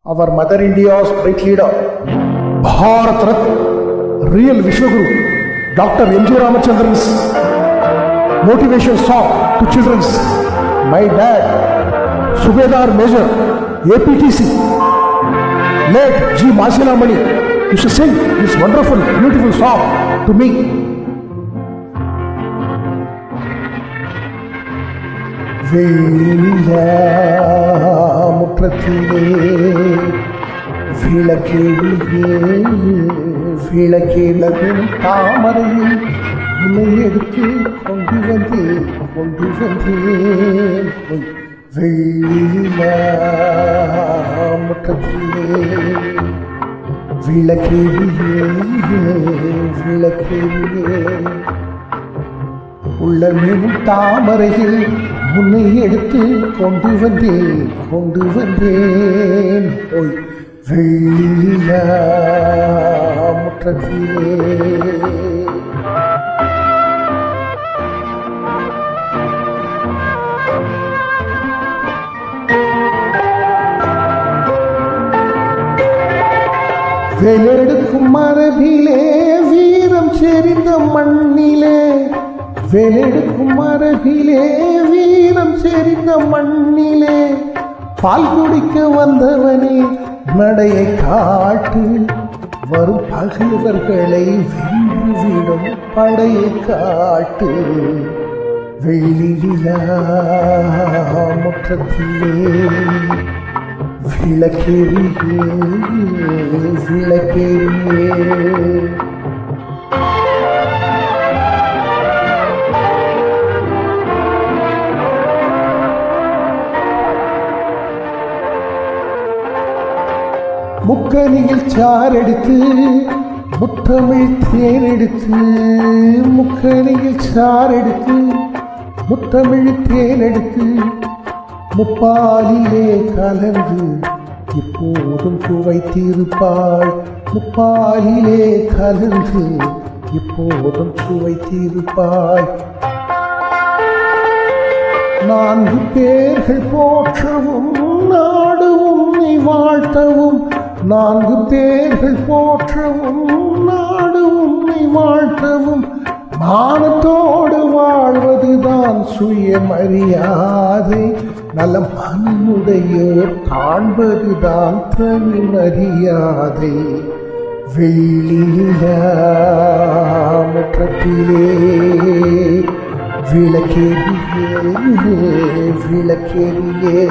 our Mother India's great leader, Bharat Ratna, real Vishwaguru, Dr. M.G. Ramachandran's motivation song to children's. My dad, Subedar Major, APTC, late G. Masilamani, used to sing this wonderful, beautiful song to me. முற்றத்திலே விளக்கேழும் தாமரையில் உன்னை எடுத்து கொண்டு வந்தேன் முற்றத்திலே விளக்கேழியே உள்ளமேலும் தாமரையில் உன்னை எடுத்து கொண்டு வந்தேன் ஓய் வெள்ளில முற்றத்திலே. வேலெடுக்கும் மரபிலே வீரம் செறிந்த மண்ணிலே, வேலெடுக்கும் மரபிலே வீரம் செறிந்த மண்ணிலே, பால் குடிக்க வந்தவனே நடையை காட்டு, வரும் பகைவர்களை வென்றுவிடும் படையை காட்டு. வெள்ளிலா முற்றத்திலே விளக்கேறியே முக்கணியில் சாரெடுத்து முத்தமிழ் தேனெடுத்து, முக்கணியில் சாரெடுத்து முத்தமிழ் தேனெடுத்து, முப்பாலிலே கலந்து இப்போதும் சுவைத்திருப்பாய், முப்பாலிலே கலந்து இப்போதும் சுவைத்திருப்பாய். 4 பேர்கள் போற்றவும் நாடு உன்னை வாழ்த்தவும், 4 பேர்கள் போற்றவும் நாடு உன்னை வாழ்த்தவும், மானத்தோடு வாழ்வதுதான் சுயமரியாதை, நல்ல மண்ணுடையோர் காண்பதுதான் தனி மரியாதை. வெள்ளிலா முற்றத்திலே விளக்கேறியே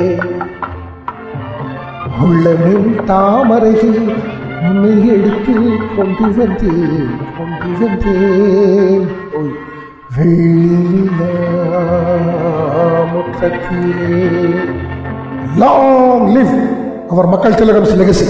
உள்ளமின் தாமரையில் உன்னை எடுத்து கொண்டு வந்தேன் ஓய் வெள்ளிலா முற்றத்திலே. Long live our Makkal Tilakams legacy.